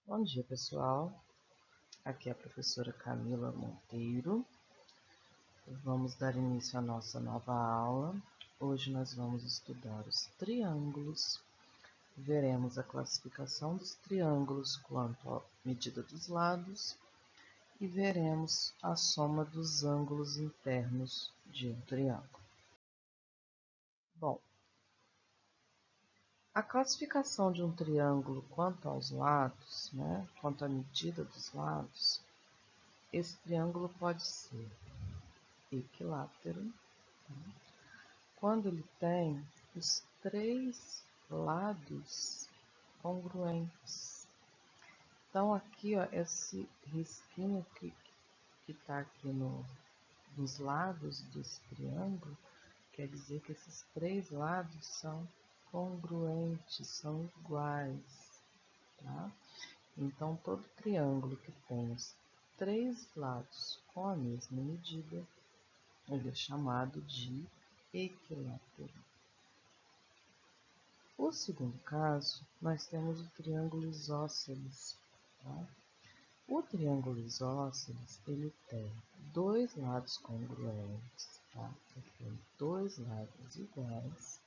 Bom dia, pessoal. Aqui é a professora Camila Monteiro. Vamos dar início à nossa nova aula. Hoje nós vamos estudar os triângulos. Veremos a classificação dos triângulos quanto à medida dos lados e veremos a soma dos ângulos internos de um triângulo. Bom, a classificação de um triângulo quanto aos lados, quanto à medida dos lados, esse triângulo pode ser equilátero, quando ele tem os três lados congruentes. Então, aqui, ó, esse risquinho que está aqui nos lados desse triângulo, quer dizer que esses três lados são congruentes, são iguais, tá? Então, todo triângulo que tem os três lados com a mesma medida, ele é chamado de equilátero. O segundo caso, nós temos o triângulo isósceles. Tá? O triângulo isósceles, ele tem dois lados congruentes, tá? Ele tem dois lados iguais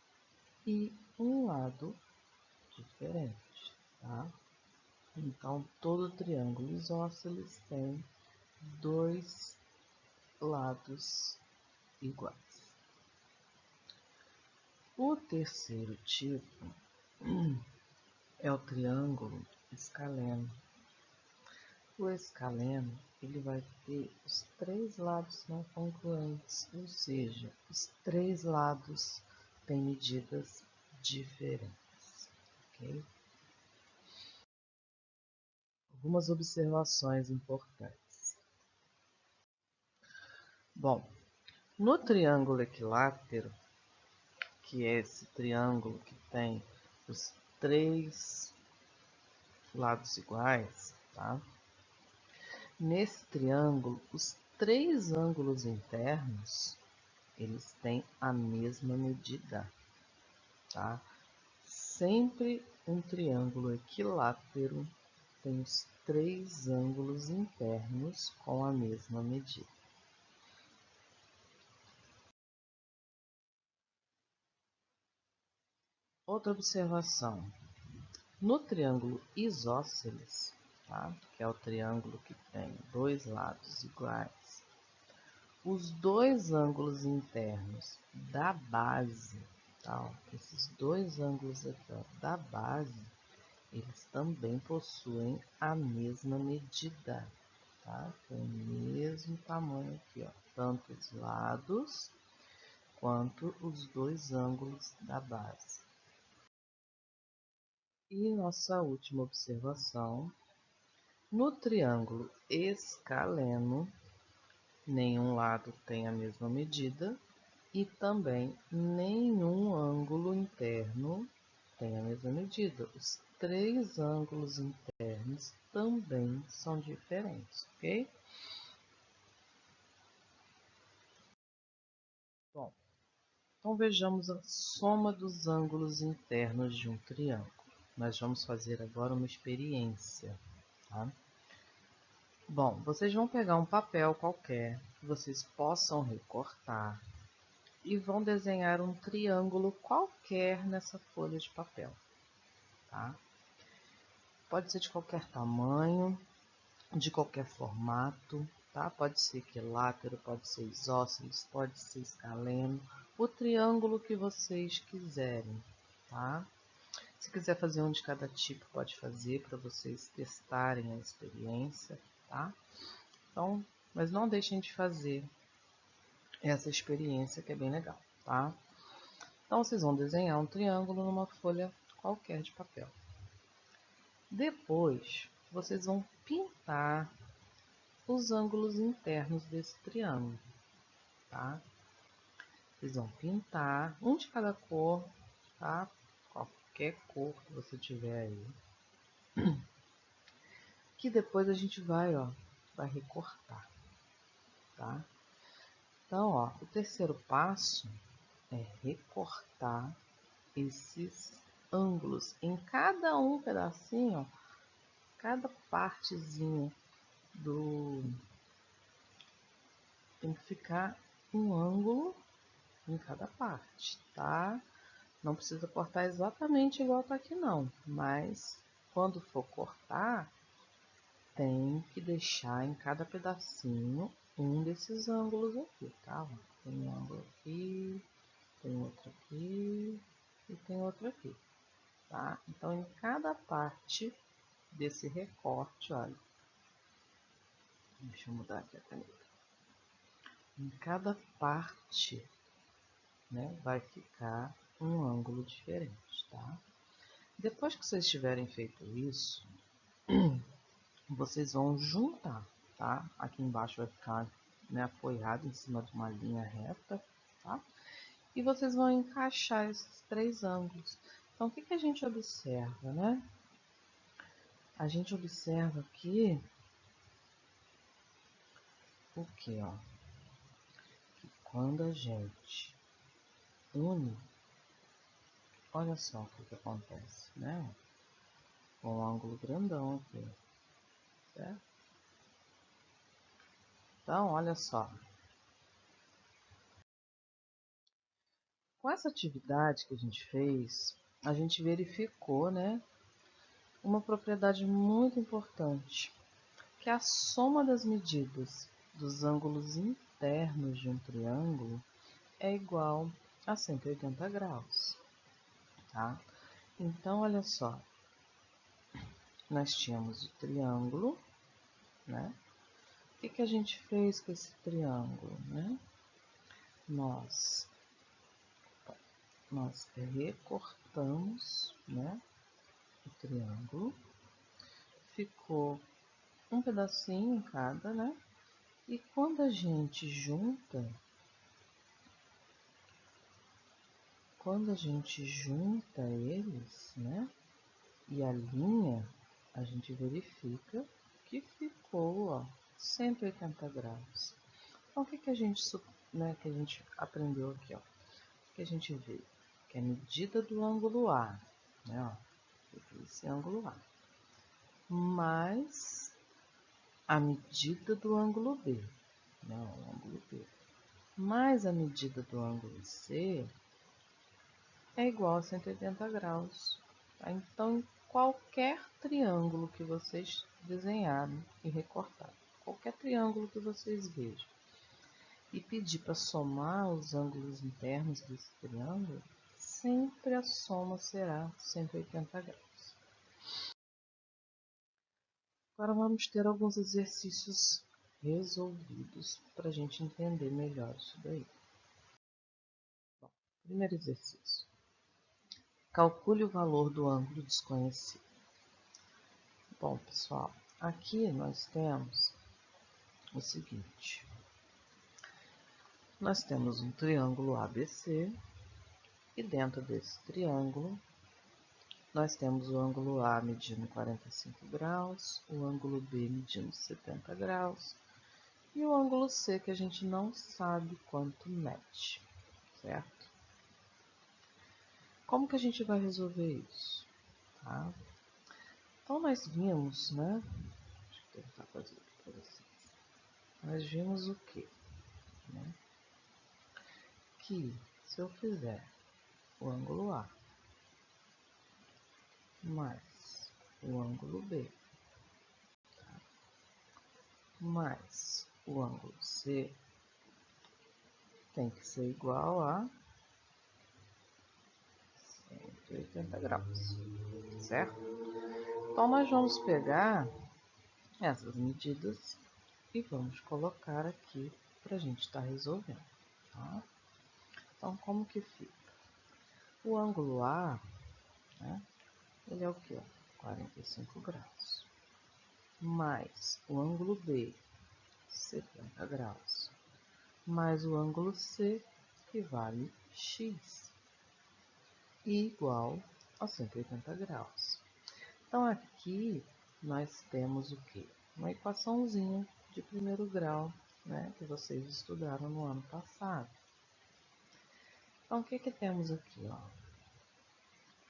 e um lado diferente, tá? Então, todo triângulo isósceles tem dois lados iguais. O terceiro tipo é o triângulo escaleno. O escaleno, ele vai ter os três lados não congruentes, ou seja, os três lados têm medidas diferentes, ok? Algumas observações importantes. Bom, no triângulo equilátero, que é esse triângulo que tem os três lados iguais, tá? Nesse triângulo, os três ângulos internos, eles têm a mesma medida, tá? Sempre um triângulo equilátero tem os três ângulos internos com a mesma medida. Outra observação. No triângulo isósceles, tá? Que é o triângulo que tem dois lados iguais, os dois ângulos internos da base, tá? Esses dois ângulos aqui, ó, da base, eles também possuem a mesma medida, tá? Tem o mesmo tamanho aqui, ó, tanto os lados quanto os dois ângulos da base. E nossa última observação, no triângulo escaleno, nenhum lado tem a mesma medida e também nenhum ângulo interno tem a mesma medida. Os três ângulos internos também são diferentes, ok? Bom, então vejamos a soma dos ângulos internos de um triângulo. Nós vamos fazer agora uma experiência, tá? Bom, vocês vão pegar um papel qualquer que vocês possam recortar e vão desenhar um triângulo qualquer nessa folha de papel, tá? Pode ser de qualquer tamanho, de qualquer formato, tá? Pode ser equilátero, pode ser isósceles, pode ser escaleno, o triângulo que vocês quiserem, tá? Se quiser fazer um de cada tipo, pode fazer para vocês testarem a experiência, tá? Então, mas não deixem de fazer essa experiência que é bem legal, tá? Então, vocês vão desenhar um triângulo numa folha qualquer de papel. Depois, vocês vão pintar os ângulos internos desse triângulo, tá? Vocês vão pintar um de cada cor, tá? Qualquer cor que você tiver aí. Que depois a gente vai recortar, tá? Então, ó, o terceiro passo é recortar esses ângulos. Em cada um pedacinho, cada partezinha tem que ficar um ângulo em cada parte, tá? Não precisa cortar exatamente igual tá aqui não, mas quando for cortar, tem que deixar em cada pedacinho um desses ângulos aqui, tá? Tem um ângulo aqui, tem outro aqui e tem outro aqui, tá? Então, em cada parte desse recorte, olha, deixa eu mudar aqui a caneta. Em cada parte, né, vai ficar um ângulo diferente, tá? Depois que vocês tiverem feito isso, vocês vão juntar, tá? Aqui embaixo vai ficar, né, apoiado em cima de uma linha reta, tá? E vocês vão encaixar esses três ângulos. Então, o que que a gente observa, né? A gente observa aqui o que, ó? Que quando a gente une, olha só o que que acontece, né? Com um ângulo grandão aqui, certo? Então, olha só. Com essa atividade que a gente fez, a gente verificou, né, uma propriedade muito importante, que é a soma das medidas dos ângulos internos de um triângulo é igual a 180 graus, tá? Então, olha só, nós tínhamos o triângulo, né? O que que a gente fez com esse triângulo, né? Nós recortamos, né, o triângulo, ficou um pedacinho em cada, né? E quando a gente junta eles, né? E alinha, a gente verifica que ficou, ó, 180 graus. Então, o que que a gente, né, que a gente aprendeu aqui, ó? O que a gente vê? Que a medida do ângulo A, né, ó, esse ângulo A, mais a medida do ângulo B, né, o ângulo B, mais a medida do ângulo C é igual a 180 graus. Tá? Então, qualquer triângulo que vocês desenharem e recortarem, qualquer triângulo que vocês vejam, e pedir para somar os ângulos internos desse triângulo, sempre a soma será 180 graus. Agora vamos ter alguns exercícios resolvidos para a gente entender melhor isso daí. Bom, primeiro exercício. Calcule o valor do ângulo desconhecido. Bom, pessoal, aqui nós temos o seguinte. Nós temos um triângulo ABC e dentro desse triângulo nós temos o ângulo A medindo 45 graus, o ângulo B medindo 70 graus e o ângulo C que a gente não sabe quanto mede, certo? Como que a gente vai resolver isso? Tá? Então nós vimos, né? Deixa eu tentar fazer aqui para vocês. Nós vimos o quê? Né? Que se eu fizer o ângulo A mais o ângulo B, tá? Mais o ângulo C, tem que ser igual a 180 graus, certo? Então, nós vamos pegar essas medidas e vamos colocar aqui para a gente estar resolvendo, tá? Então, como que fica? O ângulo A, né, ele é o que? 45 graus. Mais o ângulo B, 70 graus. Mais o ângulo C, que vale x, igual a 180 graus. Então, aqui nós temos o quê? Uma equaçãozinha de primeiro grau, né, que vocês estudaram no ano passado. Então, o que que temos aqui, ó?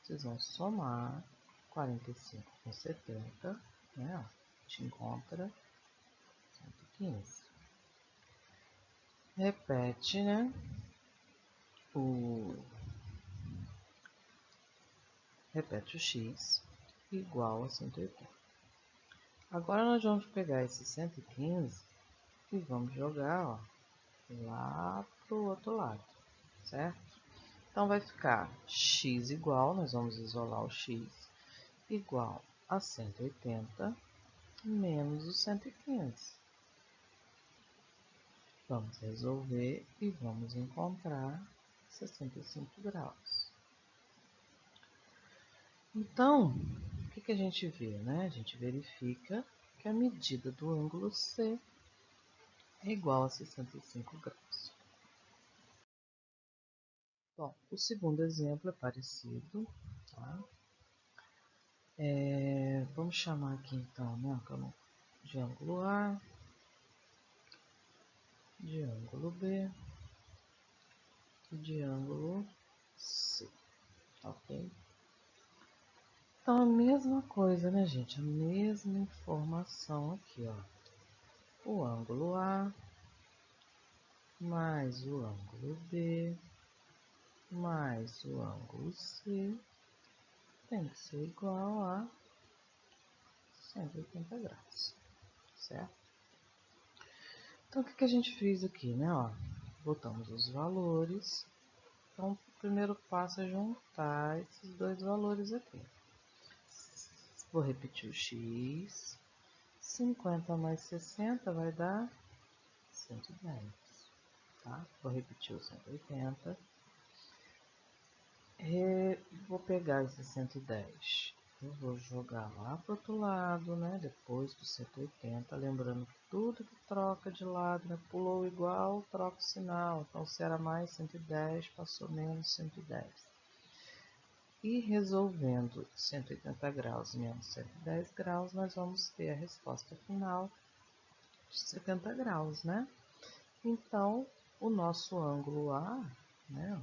Vocês vão somar 45 com 70 né? A gente encontra 115. Repete, né? Repete o x igual a 180. Agora nós vamos pegar esse 115 e vamos jogar, ó, lá para o outro lado, certo? Então vai ficar x igual, nós vamos isolar o x, igual a 180 menos o 115. Vamos resolver e vamos encontrar 65 graus. Então, o que a gente vê, né? A gente verifica que a medida do ângulo C é igual a 65 graus. Bom, o segundo exemplo é parecido, tá? Vamos chamar aqui então, né, de ângulo A, de ângulo B e de ângulo C, ok? Então a mesma coisa, né, gente? A mesma informação aqui, ó. O ângulo A mais o ângulo B mais o ângulo C tem que ser igual a 180 graus, certo? Então, o que a gente fez aqui, né? Ó, botamos os valores. Então, o primeiro passo é juntar esses dois valores aqui. Vou repetir o x. 50 mais 60 vai dar 110. Tá? Vou repetir o 180. Vou pegar esse 110. Eu vou jogar lá para o outro lado, né? Depois do 180. Lembrando que tudo que troca de lado, né? Pulou igual, troca o sinal. Então, se era mais 110, passou menos 110. E resolvendo 180 graus menos 110 graus, nós vamos ter a resposta final de 70 graus, né? Então, o nosso ângulo A, né?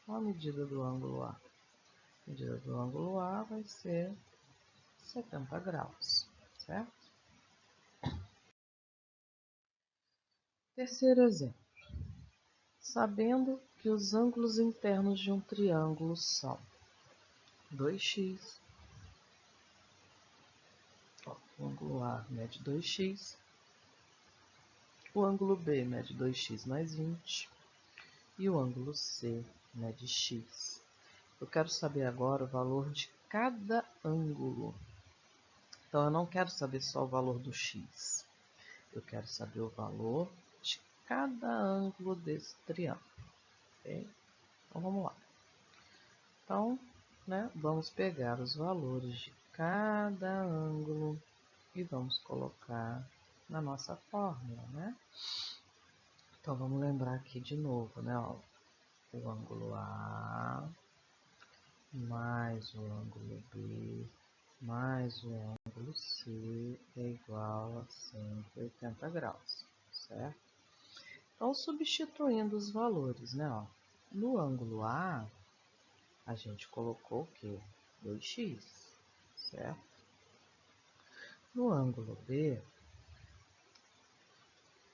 Qual a medida do ângulo A? A medida do ângulo A vai ser 70 graus, certo? Terceiro exemplo. Sabendo que os ângulos internos de um triângulo são 2x, ó, o ângulo A mede 2x, o ângulo B mede 2x mais 20 e o ângulo C mede x. Eu quero saber agora o valor de cada ângulo. Então, eu não quero saber só o valor do x. Eu quero saber o valor de cada ângulo desse triângulo. Okay? Então, vamos lá. Então, né, vamos pegar os valores de cada ângulo e vamos colocar na nossa fórmula, né? Então, vamos lembrar aqui de novo, né? Ó, o ângulo A mais o ângulo B mais o ângulo C é igual a 180 graus, certo? Então, substituindo os valores, né? Ó, no ângulo A, a gente colocou o quê? 2x, certo? No ângulo B,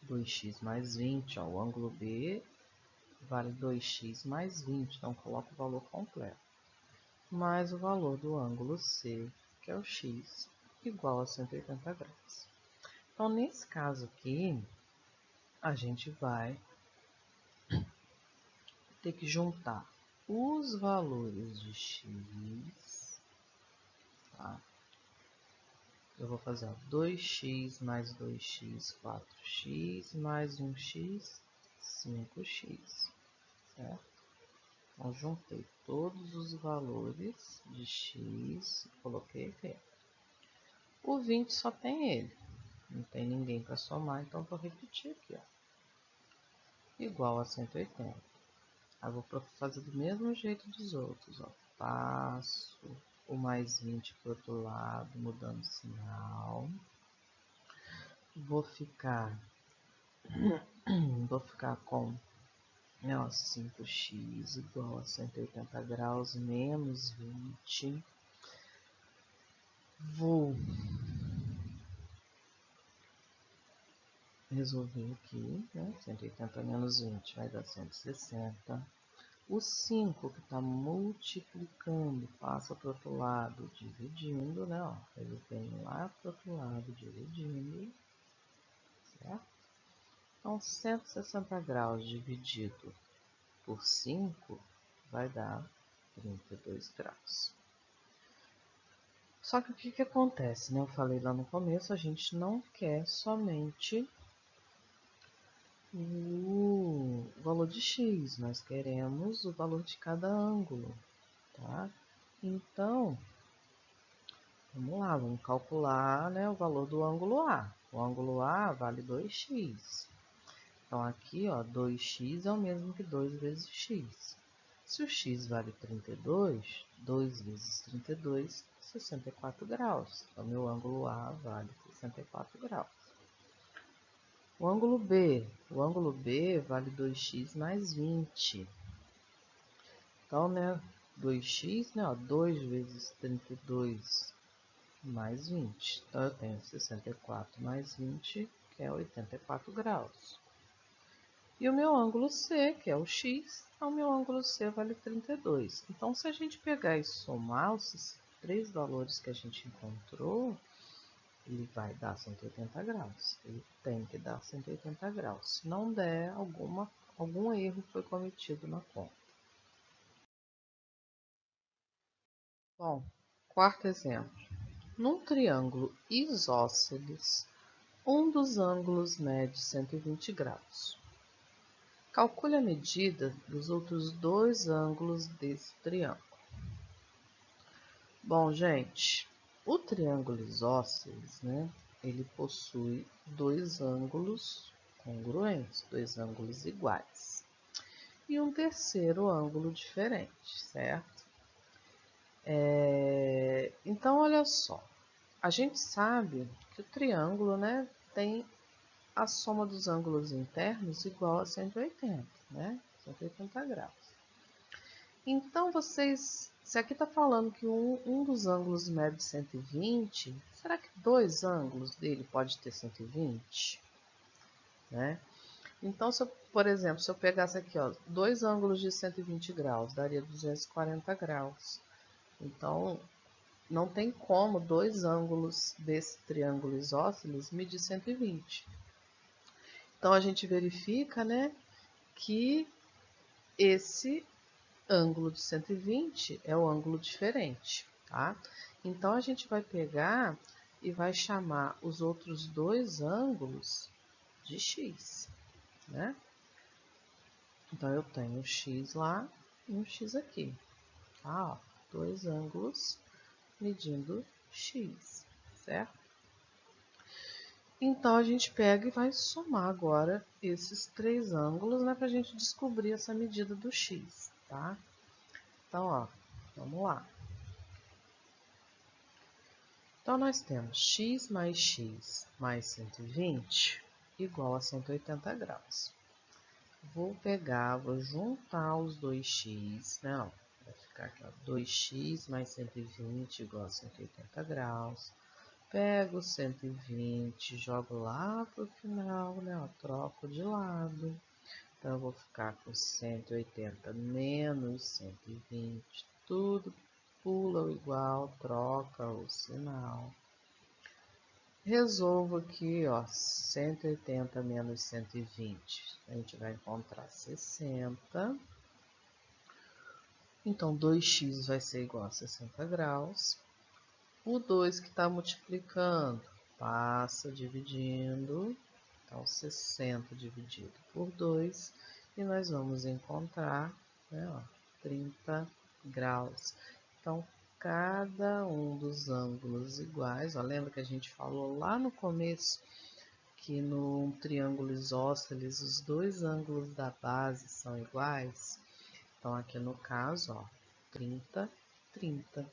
2x mais 20, ó, o ângulo B vale 2x mais 20, então coloca o valor completo. Mais o valor do ângulo C, que é o x, igual a 180 graus. Então, nesse caso aqui, a gente vai ter que juntar os valores de x, tá? Eu vou fazer 2x mais 2x, 4x, mais 1x, 5x, certo? Então, juntei todos os valores de x e coloquei aqui. O 20 só tem ele, não tem ninguém para somar, então vou repetir aqui, ó. Igual a 180. Eu vou fazer do mesmo jeito dos outros, ó. Passo o mais 20 para o outro lado, mudando o sinal. Vou ficar com, né, ó, 5x igual a 180 graus menos 20. Vou resolvi aqui, né? 180 menos 20 vai dar 160. O 5 que está multiplicando passa para o outro lado, dividindo, né? Ó, ele vem lá para o outro lado, dividindo, certo? Então, 160 graus dividido por 5 vai dar 32 graus. Só que o que acontece, né? Eu falei lá no começo, a gente não quer somente o valor de x, nós queremos o valor de cada ângulo, tá? Então, vamos lá, vamos calcular, né, o valor do ângulo A. O ângulo A vale 2x. Então, aqui, ó, 2x é o mesmo que 2 vezes x. Se o x vale 32, 2 vezes 32, 64 graus. Então, meu ângulo A vale 64 graus. O ângulo B vale 2x mais 20. Então, né, 2x, né, ó, 2 vezes 32 mais 20. Então, eu tenho 64 mais 20, que é 84 graus. E o meu ângulo C, que é o x, então, o meu ângulo C vale 32. Então, se a gente pegar e somar os três valores que a gente encontrou, ele vai dar 180 graus. Ele tem que dar 180 graus. Se não der, algum erro foi cometido na conta. Bom, quarto exemplo. Num triângulo isósceles, um dos ângulos mede 120 graus. Calcule a medida dos outros dois ângulos desse triângulo. Bom, gente, o triângulo isósceles, né, ele possui dois ângulos congruentes, dois ângulos iguais. E um terceiro ângulo diferente, certo? Então, olha só. A gente sabe que o triângulo, né, tem a soma dos ângulos internos igual a 180, né? 180 graus. Então, se aqui está falando que um dos ângulos mede 120, será que dois ângulos dele pode ter 120? Né? Então, por exemplo, se eu pegasse aqui, ó, dois ângulos de 120 graus, daria 240 graus. Então, não tem como dois ângulos desse triângulo isósceles medir 120. Então, a gente verifica, né, que esse ângulo de 120 é o ângulo diferente, tá? Então, a gente vai pegar e vai chamar os outros dois ângulos de x, né? Então, eu tenho um x lá e um x aqui, tá? Ó, dois ângulos medindo x, certo? Então, a gente pega e vai somar agora esses três ângulos, né, para a gente descobrir essa medida do x, tá? Então, ó, vamos lá. Então, nós temos x mais 120 igual a 180 graus. Vou juntar os dois x, né, ó, vai ficar aqui, ó, 2x mais 120 igual a 180 graus. Pego 120, jogo lá pro final, né? Ó, troco de lado. Então, eu vou ficar com 180 menos 120. Tudo pula o igual, troca o sinal. Resolvo aqui, ó, 180 menos 120. A gente vai encontrar 60. Então, 2x vai ser igual a 60 graus. O 2 que está multiplicando, passa dividindo, então 60 dividido por 2, e nós vamos encontrar, né, ó, 30 graus. Então, cada um dos ângulos iguais, ó, lembra que a gente falou lá no começo que no triângulo isósceles os dois ângulos da base são iguais? Então, aqui no caso, ó, 30, 30.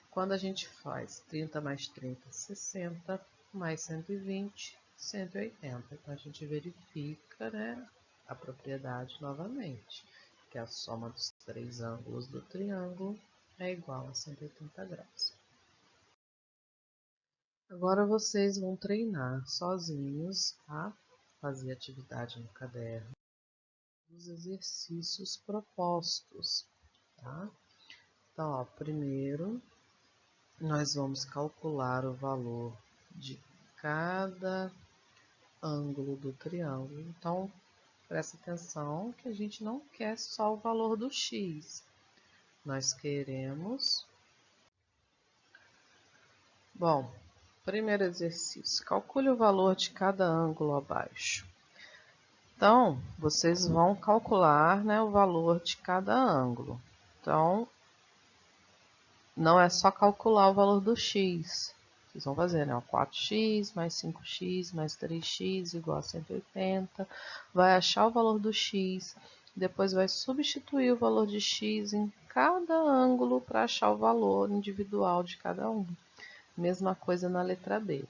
Quando a gente faz 30 mais 30, 60, mais 120, 180. Então, a gente verifica, né, a propriedade novamente, que a soma dos três ângulos do triângulo é igual a 180 graus. Agora, vocês vão treinar sozinhos, tá? fazer atividade no caderno dos exercícios propostos, tá? Então, ó, primeiro nós vamos calcular o valor de cada ângulo do triângulo. Então, presta atenção que a gente não quer só o valor do x. Nós queremos... Bom, primeiro exercício. Calcule o valor de cada ângulo abaixo. Então, vocês vão calcular, né, o valor de cada ângulo. Então, não é só calcular o valor do x. Vocês vão fazer, né? 4x mais 5x mais 3x igual a 180. Vai achar o valor do x. Depois vai substituir o valor de x em cada ângulo para achar o valor individual de cada um. Mesma coisa na letra B.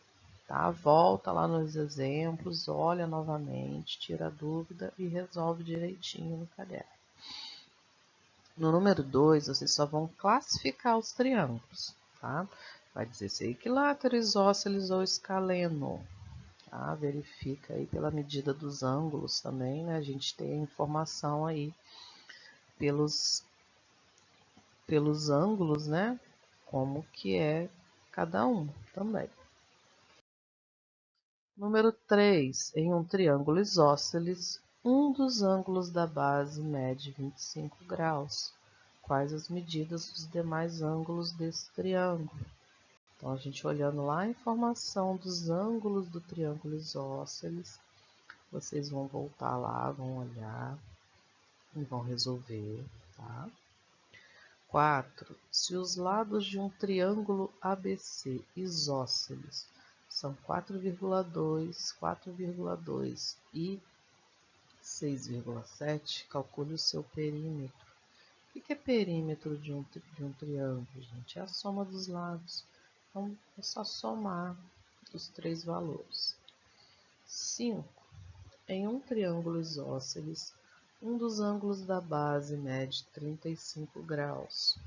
Tá? Volta lá nos exemplos, olha novamente, tira a dúvida e resolve direitinho no caderno. No número 2, vocês só vão classificar os triângulos, tá? Vai dizer se é equilátero, isósceles ou escaleno. Tá? Verifica aí pela medida dos ângulos também, né? A gente tem a informação aí pelos ângulos, né? Como que é cada um também. Número 3, em um triângulo isósceles, um dos ângulos da base mede 25 graus. Quais as medidas dos demais ângulos desse triângulo? Então, a gente olhando lá a informação dos ângulos do triângulo isósceles, vocês vão voltar lá, vão olhar e vão resolver, tá? 4. Se os lados de um triângulo ABC isósceles são 4,2, 4,2 e 6,7, calcule o seu perímetro. O que é perímetro de um triângulo, gente? É a soma dos lados. Então, é só somar os três valores. 5. Em um triângulo isósceles, um dos ângulos da base mede 35 graus.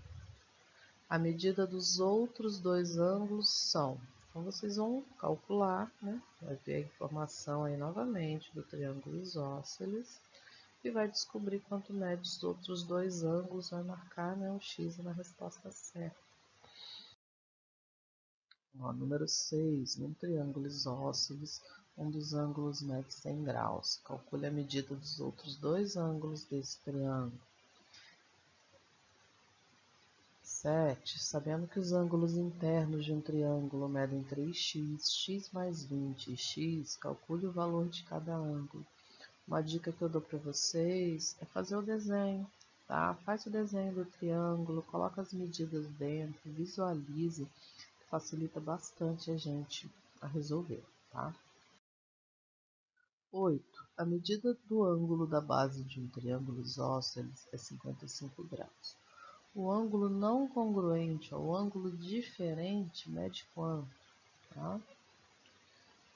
A medida dos outros dois ângulos são... Então, vocês vão calcular, né? Vai ver a informação aí novamente do triângulo isósceles e vai descobrir quanto mede os outros dois ângulos, vai marcar, né, o x na resposta certa. Ó, número 6, num triângulo isósceles, um dos ângulos mede 100 graus. Calcule a medida dos outros dois ângulos desse triângulo. 7. Sabendo que os ângulos internos de um triângulo medem 3x, x mais 20 e x, calcule o valor de cada ângulo. Uma dica que eu dou para vocês é fazer o desenho, tá? Faz o desenho do triângulo, coloca as medidas dentro, visualize, facilita bastante a gente a resolver, tá? 8. A medida do ângulo da base de um triângulo isósceles é 55 graus. O ângulo não congruente ao ângulo diferente mede quanto? Tá?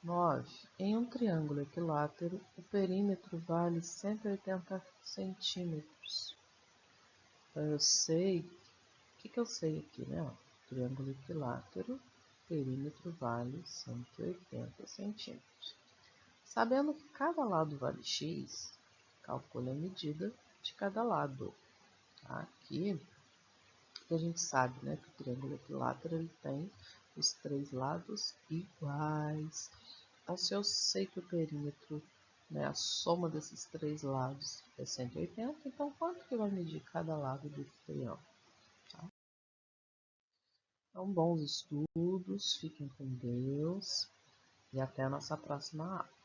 9. Em um triângulo equilátero, o perímetro vale 180 centímetros. Então, eu sei... O que eu sei aqui, né? Triângulo equilátero, perímetro vale 180 centímetros. Sabendo que cada lado vale x, calcule a medida de cada lado. Tá? Aqui, a gente sabe, né, que o triângulo equilátero ele tem os três lados iguais. Então, se eu sei que o perímetro, né, a soma desses três lados é 180, então quanto que vai medir cada lado desse triângulo? Tá? Então, bons estudos, fiquem com Deus e até a nossa próxima aula.